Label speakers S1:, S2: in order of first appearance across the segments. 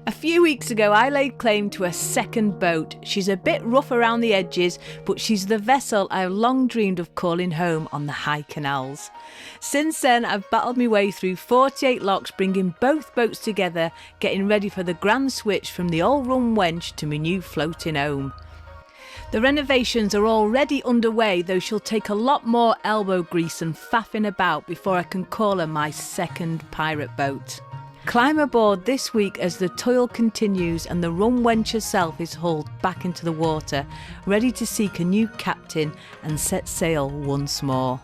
S1: A few weeks ago I laid claim to a second boat. She's a bit rough around the edges, but she's the vessel I've long dreamed of calling home on the high canals. Since then I've battled my way through 48 locks, bringing both boats together, getting ready for the grand switch from the old Rum Wench to my new floating home. The renovations are already underway, though she'll take a lot more elbow grease and faffing about before I can call her my second pirate boat. Climb aboard this week as the toil continues and the Rum Wench herself is hauled back into the water, ready to seek a new captain and set sail once more.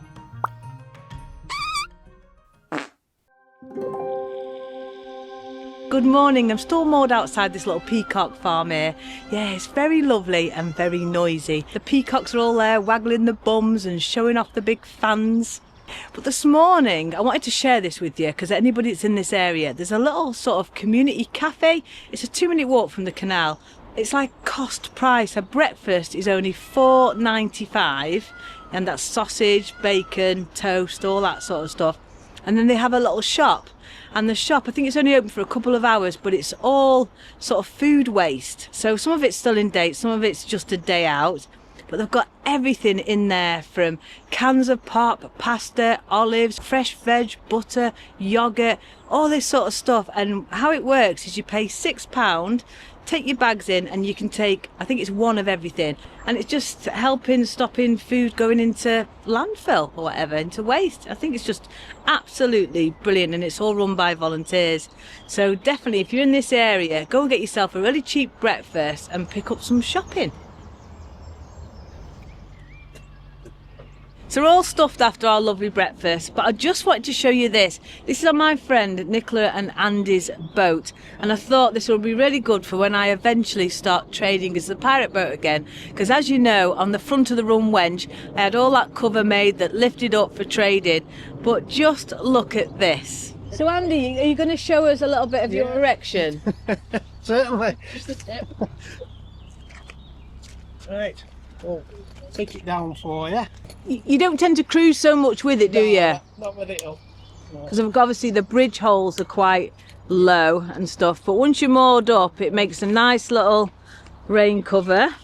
S1: Good morning, I'm still moored outside this little peacock farm here. Yeah, it's very lovely and very noisy. The peacocks are all there waggling the bums and showing off the big fans. But this morning I wanted to share this with you because anybody that's in this area, there's a little sort of community cafe. It's a 2-minute walk from the canal. It's like cost price. A breakfast is only £4.95 and that's sausage, bacon, toast, all that sort of stuff. And then they have a little shop, and the shop, I think it's only open for a couple of hours, but it's all sort of food waste. So some of it's still in date, some of it's just a day out. But they've got everything in there, from cans of pop, pasta, olives, fresh veg, butter, yoghurt, all this sort of stuff. And how it works is you pay £6, take your bags in, and you can take, I think it's one of everything. And it's just helping, stopping food going into landfill or whatever, into waste. I think it's just absolutely brilliant, and it's all run by volunteers. So definitely, if you're in this area, go and get yourself a really cheap breakfast and pick up some shopping. So we're all stuffed after our lovely breakfast, but I just wanted to show you this. This is on my friend Nicola and Andy's boat, and I thought this would be really good for when I eventually start trading as the pirate boat again, because as you know, on the front of the Rum Wench I had all that cover made that lifted up for trading. But just look at this. So Andy, are you going to show us a little bit of your erection?
S2: Certainly.
S1: Just a tip.
S2: Right, well, take it down for you.
S1: You don't tend to cruise so much with it, do you?
S2: Not with it up.
S1: Because obviously the bridge holes are quite low and stuff, but once you're moored up it makes a nice little rain cover.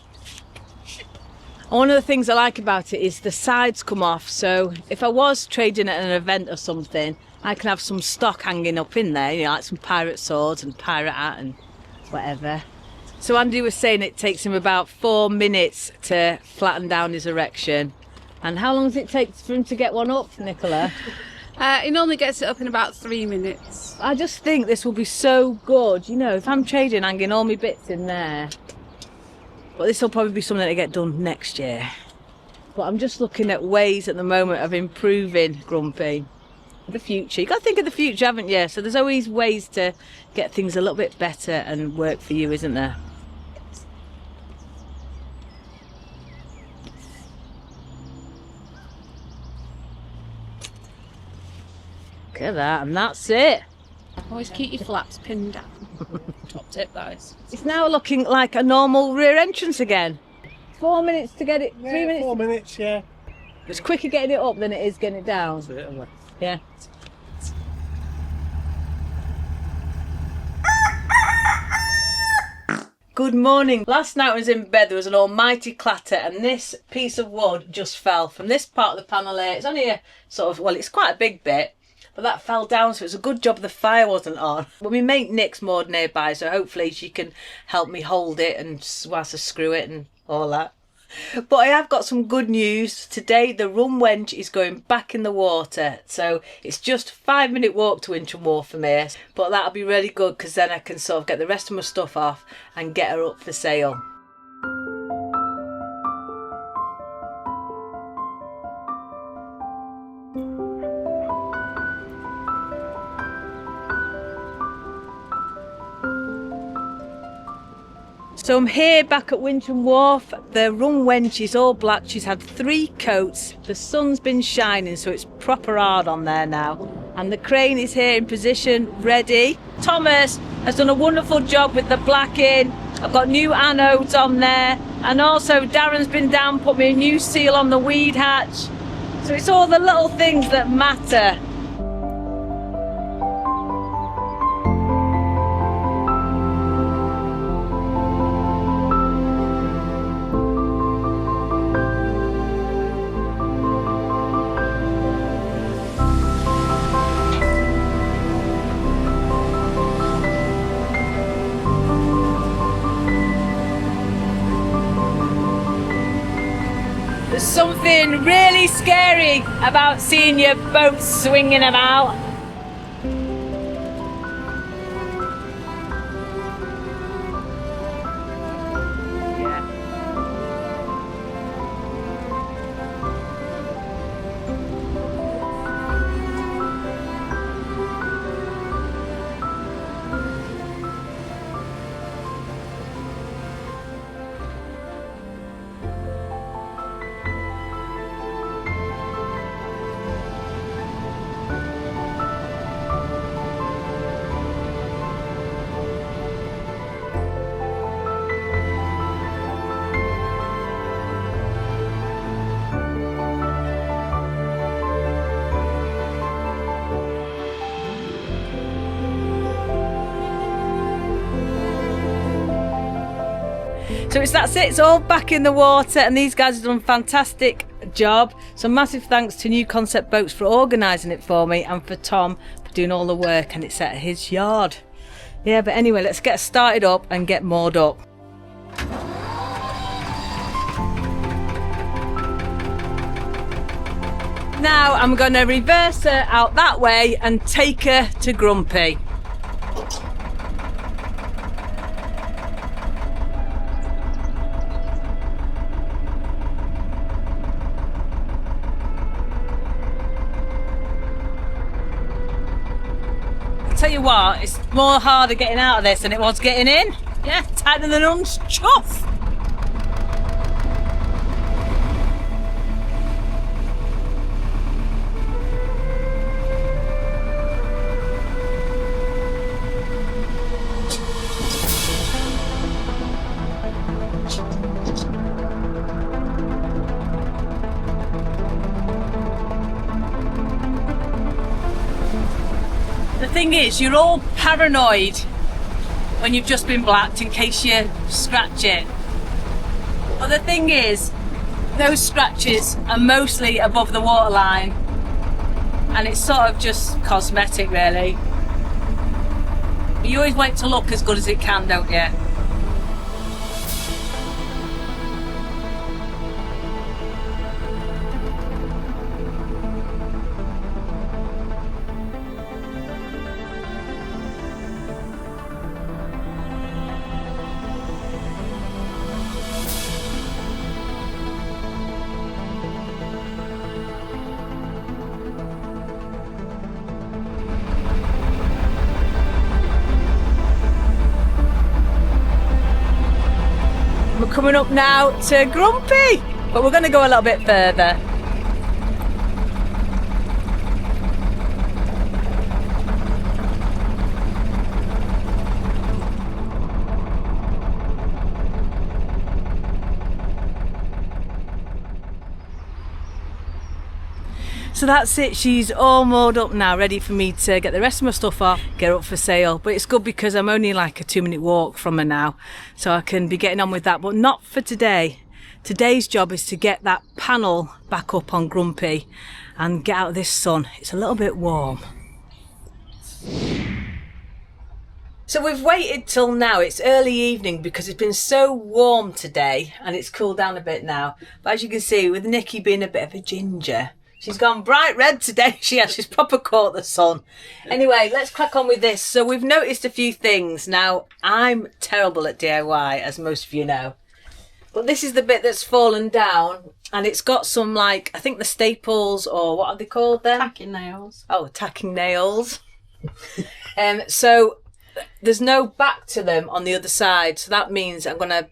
S1: And one of the things I like about it is the sides come off, so if I was trading at an event or something, I can have some stock hanging up in there, you know, like some pirate swords and pirate hat and whatever. So Andy was saying it takes him about 4 minutes to flatten down his erection. And how long does it take for him to get one up, Nicola?
S3: He normally gets it up in about 3 minutes.
S1: I just think this will be so good, you know, if I'm trading, hanging all my bits in there. But this will probably be something to get done next year. But I'm just looking at ways at the moment of improving Grumpy. The future. You've got to think of the future, haven't you? So there's always ways to get things a little bit better and work for you, isn't there? Look at that, and that's it.
S3: Always keep your flaps pinned down. Top tip, guys.
S1: It's now looking like a normal rear entrance again. 4 minutes to get it,
S2: Yeah,
S1: 3 minutes.
S2: 4 minutes, yeah.
S1: It's quicker getting it up than it is getting it down.
S2: Certainly.
S1: Yeah. Good morning. Last night I was in bed, there was an almighty clatter, and this piece of wood just fell from this part of the panel here. It's only a sort of, well, it's quite a big bit, but that fell down, so it's a good job the fire wasn't on. But my mate Nick's moored nearby, so hopefully she can help me hold it and whilst I screw it and all that. But I have got some good news. Today the Rum Wench is going back in the water, so it's just a 5-minute walk to Wincham Wharf from here, but that'll be really good because then I can sort of get the rest of my stuff off and get her up for sale. So I'm here back at Wincham Wharf. The Rum Wench is all black. She's had 3 coats. The sun's been shining, so it's proper hard on there now. And the crane is here in position, ready. Thomas has done a wonderful job with the blacking. I've got new anodes on there. And also Darren's been down, put me a new seal on the weed hatch. So it's all the little things that matter. something really scary about seeing your boat swinging about. So that's it, it's all back in the water and these guys have done a fantastic job. So massive thanks to New Concept Boats for organising it for me and for Tom for doing all the work, and it's at his yard. Yeah, but anyway, let's get started up and get moored up. Now I'm going to reverse her out that way and take her to Grumpy. Tell you what, it's more harder getting out of this than it was getting in. Yeah, tighter than Un's chuff. The thing is, you're all paranoid when you've just been blacked in case you scratch it. But the thing is, those scratches are mostly above the waterline and it's sort of just cosmetic really. You always want it to look as good as it can, don't you? We're coming up now to Grumpy, but we're going to go a little bit further. So that's it, she's all moored up now, ready for me to get the rest of my stuff off, get her up for sale. But it's good because I'm only like a 2-minute walk from her now, so I can be getting on with that, but not for today. Today's job is to get that panel back up on Grumpy and get out of this sun. It's a little bit warm. So we've waited till now, it's early evening because it's been so warm today and it's cooled down a bit now. But as you can see, with Nikki being a bit of a ginger, she's gone bright red today. She's proper caught the sun. Anyway, let's crack on with this. So we've noticed a few things. Now, I'm terrible at DIY, as most of you know. But this is the bit that's fallen down and it's got some, like, I think the staples, or what are they called then?
S3: Tacking nails.
S1: Oh, tacking nails. So there's no back to them on the other side. So that means I'm going to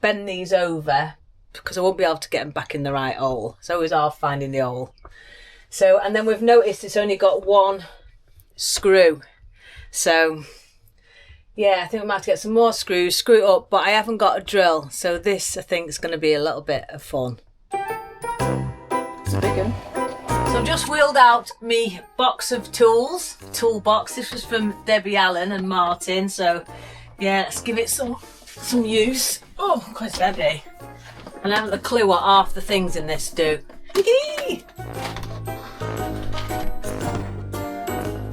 S1: bend these over because I won't be able to get them back in the right hole. It's always hard finding the hole. So, and then we've noticed it's only got one screw. So, yeah, I think we might have to get some more screws, screw it up, but I haven't got a drill. So this, I think, is going to be a little bit of fun.
S3: It's a big one.
S1: So I've just wheeled out me box of tools, toolbox. This was from Debbie Allen and Martin. So, yeah, let's give it some use. Oh, quite heavy. And I haven't a clue what half the things in this do.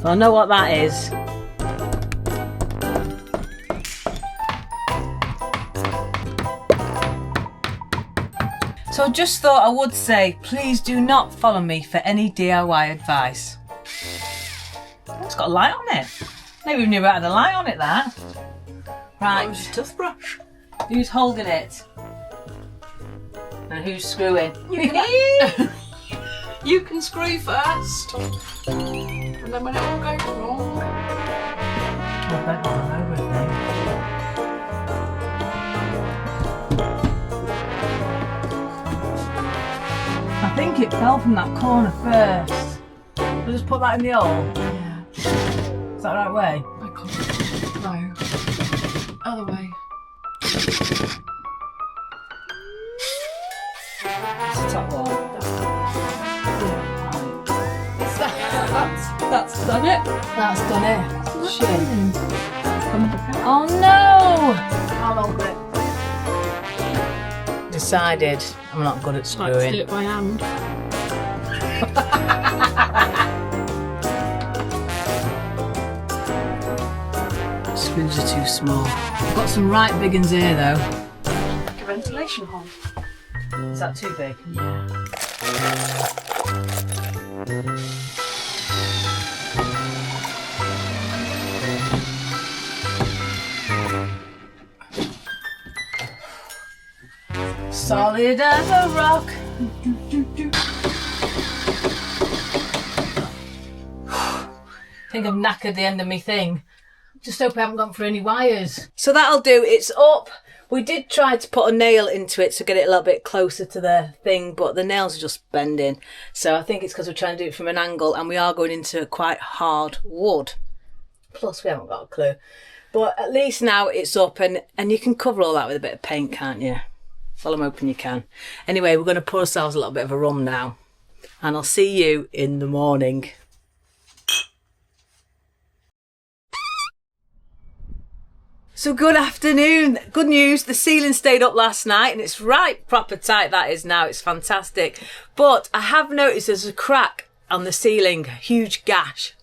S1: I know what that is. So So I just thought I would say, please do not follow me for any DIY advice. It's got a light on it. Never knew it had a light on it, that. Right.
S3: That was a toothbrush.
S1: Who's holding it? And who's screwing?
S3: You can screw first. And then when it all goes wrong.
S1: I bet on everything. I think it fell from that corner first. I'll just put that in the hole.
S3: Yeah.
S1: Is that the right way?
S3: I can't. No. Other way.
S1: It's the top one.
S3: That's done it.
S1: That's done it. Shit. Oh no!
S3: I'll hold it.
S1: Decided I'm not good at
S3: Like to
S1: screwing.
S3: do it by hand.
S1: Screws are too small. I've got some right big ones here though.
S3: Like a ventilation hole.
S1: Is that too big?
S3: Yeah.
S1: Solid as a rock. I think I've knackered the end of my thing. Just hope I haven't gone through any wires. So that'll do, it's up. We did try to put a nail into it to get it a little bit closer to the thing, but the nails are just bending. So I think it's because we're trying to do it from an angle and we are going into quite hard wood. Plus we haven't got a clue. But at least now it's up and you can cover all that with a bit of paint, can't you? Well, I'm hoping you can. Anyway, we're going to pour ourselves a little bit of a rum now. And I'll see you in the morning. So good afternoon. Good news, the ceiling stayed up last night and it's right proper tight that is now. It's fantastic. But I have noticed there's a crack on the ceiling, a huge gash.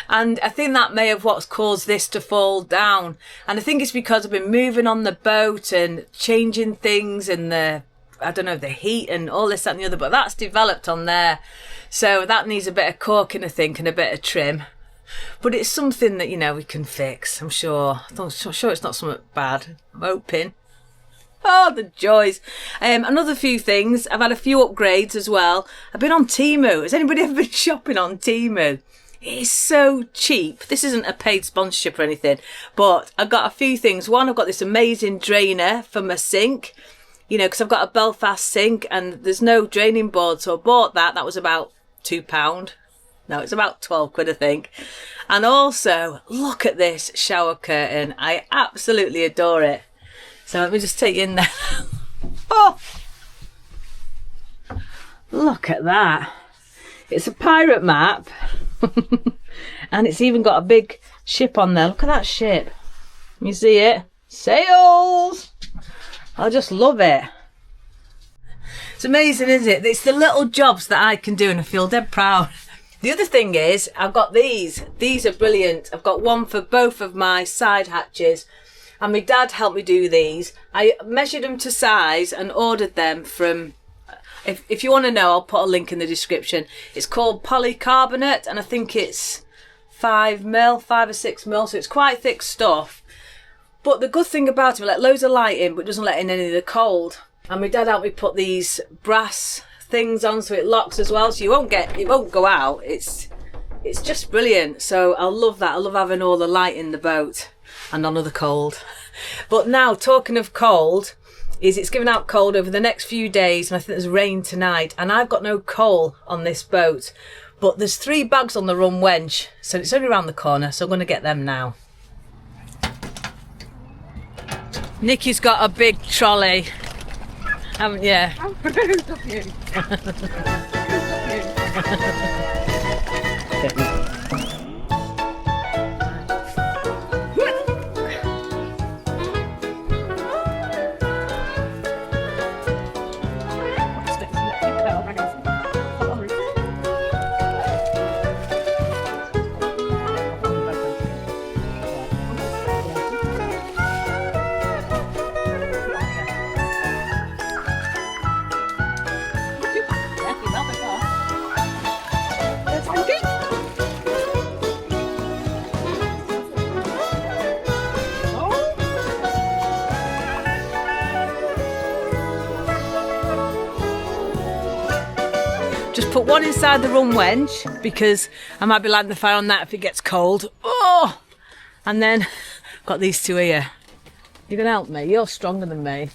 S1: And I think that may have what's caused this to fall down. And I think it's because I've been moving on the boat and changing things and the heat and all this, that and the other. But that's developed on there. So that needs a bit of caulking, I think, and a bit of trim. But it's something that, you know, we can fix, I'm sure. I'm sure it's not something bad. I'm hoping. Oh, the joys. Another few things. I've had a few upgrades as well. I've been on Temu. Has anybody ever been shopping on Temu? It is so cheap. This isn't a paid sponsorship or anything, but I've got a few things. One, I've got this amazing drainer for my sink, you know, because I've got a Belfast sink and there's no draining board. So I bought that. That was about £2. No, it's about 12 quid, I think. And also, look at this shower curtain. I absolutely adore it. So let me just take you in there. Oh! Look at that. It's a pirate map. And it's even got a big ship on there. Look at that ship. You see it? Sails! I just love it. It's amazing, isn't it? It's the little jobs that I can do and I feel dead proud. The other thing is, I've got these. These are brilliant. I've got one for both of my side hatches. And my dad helped me do these. I measured them to size and ordered them from... If you want to know, I'll put a link in the description. It's called polycarbonate and I think it's 5 or 6 mil, so it's quite thick stuff. But the good thing about it, it let loads of light in, but it doesn't let in any of the cold. And my dad helped me put these brass things on so it locks as well, so it won't go out. It's just brilliant. So I love that. I love having all the light in the boat and none of the cold. But now, talking of cold, it's giving out cold over the next few days and I think there's rain tonight and I've got no coal on this boat, but there's 3 bags on the Rum Wench, so it's only around the corner, so I'm going to get them now. Nikki's got a big trolley, haven't you?
S3: How rude of you.
S1: put one inside the Rum Wench because I might be lighting the fire on that if it gets cold. Oh! And then got these two here. You gonna help me? You're stronger than me.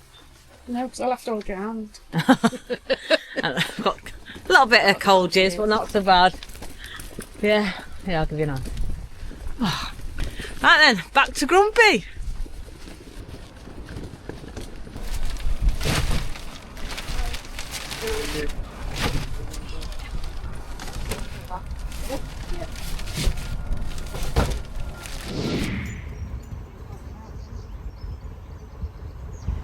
S3: No, because I'll have to hold your hand.
S1: I've got a little bit of cold jizz, but not so bad. Yeah, I'll give you an hand. Oh. Right then, back to Grumpy.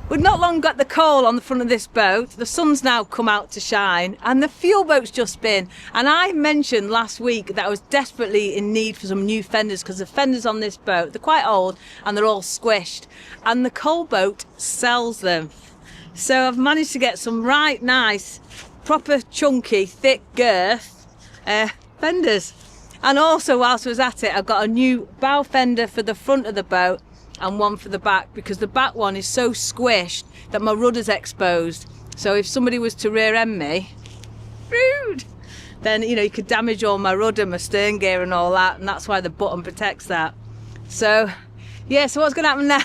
S1: We've not long got the coal on the front of this boat. The sun's now come out to shine and the fuel boat's just been. And I mentioned last week that I was desperately in need for some new fenders because the fenders on this boat, they're quite old and they're all squished. And the coal boat sells them. So I've managed to get some right nice, proper chunky, thick girth fenders. And also whilst I was at it, I got a new bow fender for the front of the boat and one for the back because the back one is so squished that my rudder's exposed. So if somebody was to rear end me, rude, then you could damage all my rudder, my stern gear and all that, and that's why the button protects that. So yeah, so what's going to happen now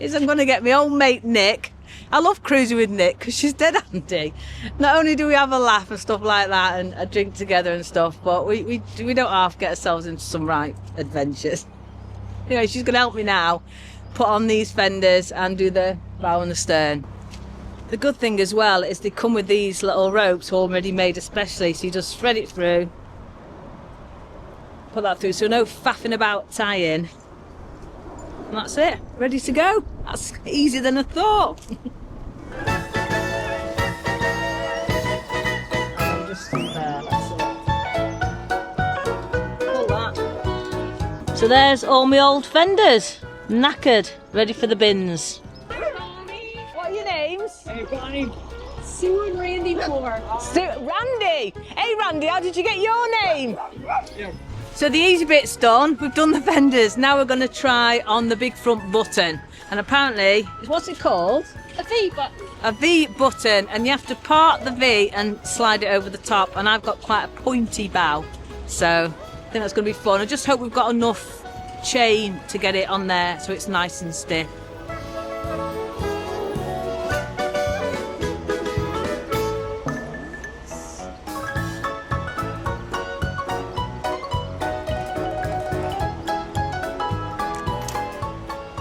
S1: is I'm going to get my old mate Nick. I love cruising with Nick because she's dead handy. Not only do we have a laugh and stuff like that and a drink together and stuff, but we don't half get ourselves into some right adventures. Anyway, she's going to help me now put on these fenders and do the bow and the stern. The good thing as well is they come with these little ropes already made especially, so you just thread it through, put that through, so no faffing about tying. And that's it, ready to go. That's easier than I thought. Just there, that's it. Pull that. So there's all my old fenders, knackered, ready for the bins. What are your names?
S2: Hey, Bonny.
S3: Sue and Randy Moore.
S1: Randy! Hey Randy, how did you get your name?
S2: Yeah.
S1: So the easy bit's done, we've done the fenders, now we're going to try on the big front button. And apparently, what's it called?
S3: A V button.
S1: A V button, and you have to part the V and slide it over the top, and I've got quite a pointy bow, so I think that's going to be fun. I just hope we've got enough chain to get it on there so it's nice and stiff.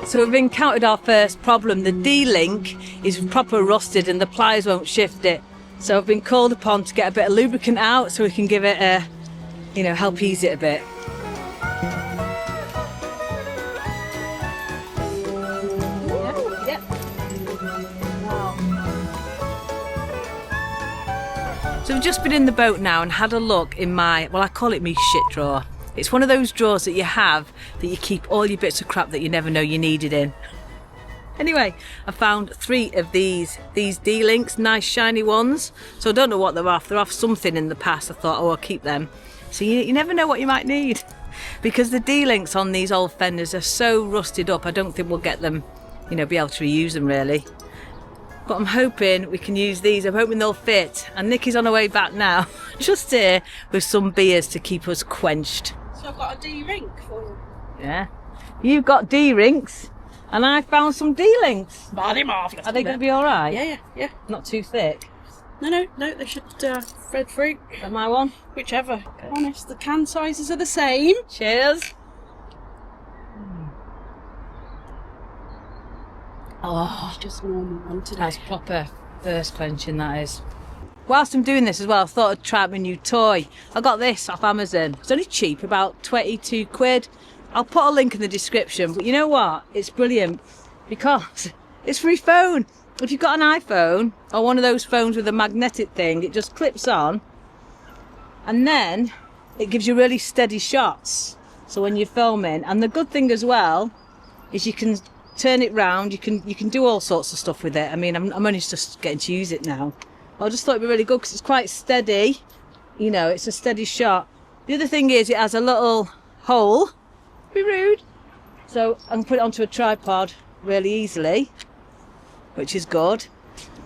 S1: So we've encountered our first problem. The D-link is proper rusted and the pliers won't shift it. So I've been called upon to get a bit of lubricant out so we can give it a, help ease it a bit. So we've just been in the boat now and had a look in my, well, I call it my shit drawer. It's one of those drawers that you have that you keep all your bits of crap that you never know you needed in. Anyway, I found 3 of these D-links, nice shiny ones. So I don't know what they're off. They're off something in the past. I thought, oh, I'll keep them. So you never know what you might need. Because the D-links on these old fenders are so rusted up, I don't think we'll get them, be able to reuse them really. But I'm hoping we can use these. I'm hoping they'll fit. And Nikki's on her way back now, just here with some beers to keep us quenched.
S3: So I've got a D-rink for you.
S1: Yeah. You've got D-rinks, and I found some D-links.
S3: Bloody marvellous.
S1: Are they going to be all right?
S3: Yeah.
S1: Not too thick?
S3: No, they should thread through.
S1: Is that my one?
S3: Whichever. Okay. Honest, the can sizes are the same.
S1: Cheers. Oh,
S3: It's just normal one today.
S1: that's proper thirst quenching, that is. Whilst I'm doing this as well, I thought I'd try my new toy. I got this off Amazon. It's only cheap, about 22 quid. I'll put a link in the description, but you know what? It's brilliant because it's for your phone. If you've got an iPhone or one of those phones with a magnetic thing, it just clips on and then it gives you really steady shots. So when you're filming, and the good thing as well is you can turn it round, you can do all sorts of stuff with it. I mean, I'm only just getting to use it now. I just thought it'd be really good because it's quite steady. It's a steady shot. The other thing is it has a little hole. Be rude. So I can put it onto a tripod really easily, which is good.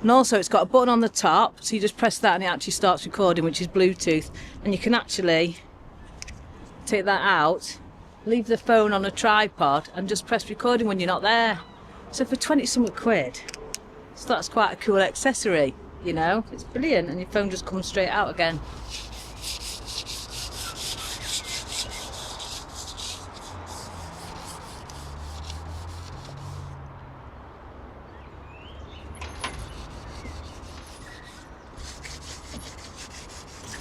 S1: And also it's got a button on the top, so you just press that and it actually starts recording, which is Bluetooth. And you can actually take that out, leave the phone on a tripod and just press recording when you're not there. So for 20 something quid, so that's quite a cool accessory, you know. It's brilliant, and your phone just comes straight out again.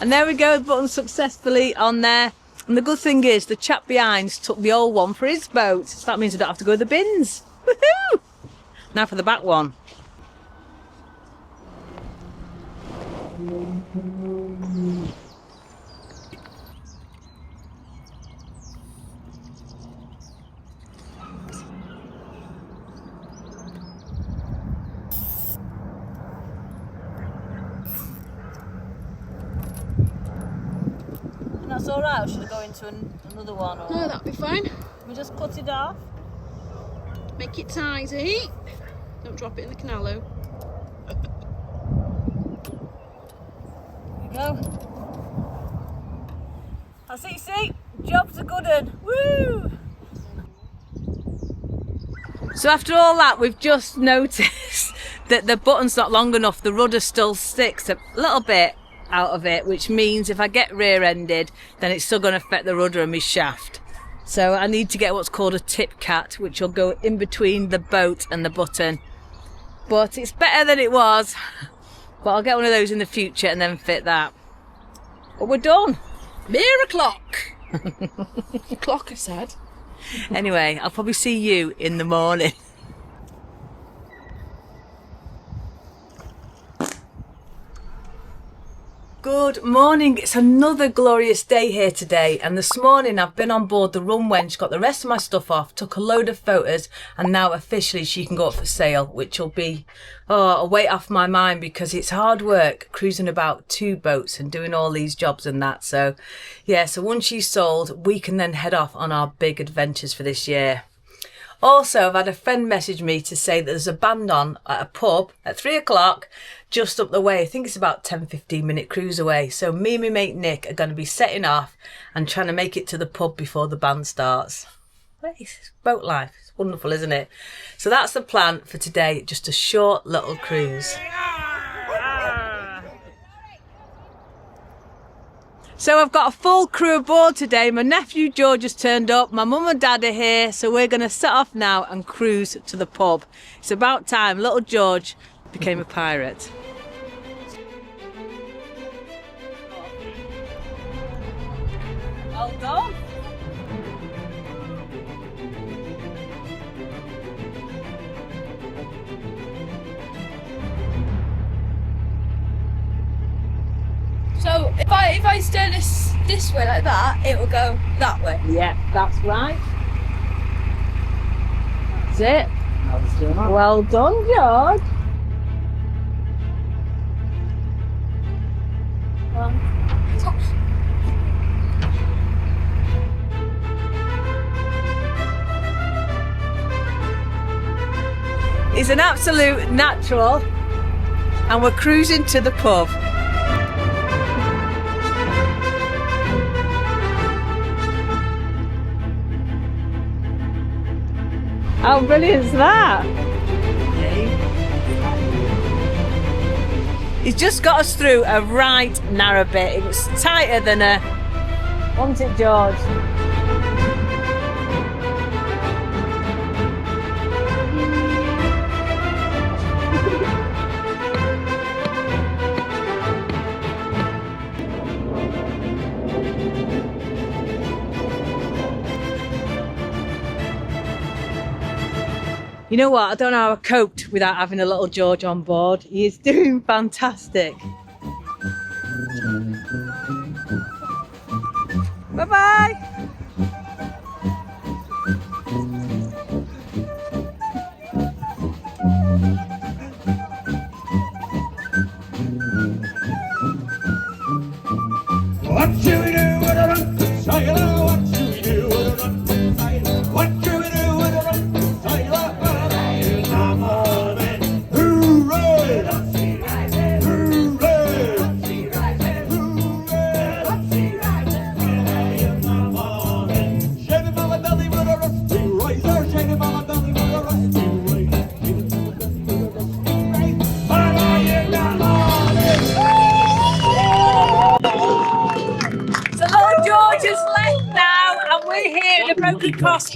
S1: And there we go, the button successfully on there. And the good thing is the chap behind took the old one for his boat, so that means I don't have to go to the bins. Woohoo! Now for the back one. That's all right, or should I go into another one? Or...
S3: No, that'll be fine.
S1: We just cut it off.
S3: Make it tidy. Don't drop it in the canal though.
S1: There you go. As you see, job's a good one. Woo! So after all that, we've just noticed that the button's not long enough. The rudder still sticks a little bit out of it, which means if I get rear-ended, then it's still going to affect the rudder and my shaft. So I need to get what's called a tip cat, which will go in between the boat and the button. But it's better than it was. But I'll get one of those in the future and then fit that. But we're done.
S3: Mere o'clock. Clock, I said.
S1: Anyway, I'll probably see you in the morning. Good morning, it's another glorious day here today, and this morning I've been on board the Rum Wench, got the rest of my stuff off, took a load of photos, and now officially she can go up for sale, which will be a weight off my mind because it's hard work cruising about 2 boats and doing all these jobs and that. So yeah, so once she's sold, we can then head off on our big adventures for this year. Also, I've had a friend message me to say that there's a band on at a pub at 3 o'clock just up the way. I think it's about 10-15 minute cruise away. So me and my mate Nick are going to be setting off and trying to make it to the pub before the band starts. It's boat life. It's wonderful, isn't it? So that's the plan for today. Just a short little cruise. So I've got a full crew aboard today. My nephew George has turned up, my mum and dad are here, so we're going to set off now and cruise to the pub. It's about time little George became a pirate. Well done.
S3: So if I steer this way like that, it will go that way.
S1: Yeah, that's right. That's it. Well done, George. He's an absolute natural, and we're cruising to the pub. How brilliant is that? He's just got us through a right narrow bit. It was tighter than a... Wasn't it, George? You know what, I don't know how I coped without having a little George on board. He is doing fantastic. Bye-bye.
S4: What should we do with a run sailor? What should we do with a run sailor? What should we do with a run sailor? In the morning, hooray!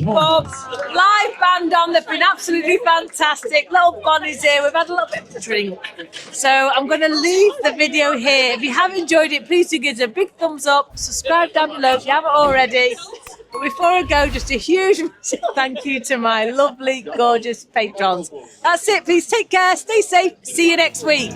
S1: pub. Live band on, they've been absolutely fantastic. Little Bonny's here, we've had a little bit of a drink. So I'm going to leave the video here. If you have enjoyed it, please do give us a big thumbs up. Subscribe down below if you haven't already. But before I go, just a huge thank you to my lovely, gorgeous patrons. That's it. Please take care, stay safe. See you next week.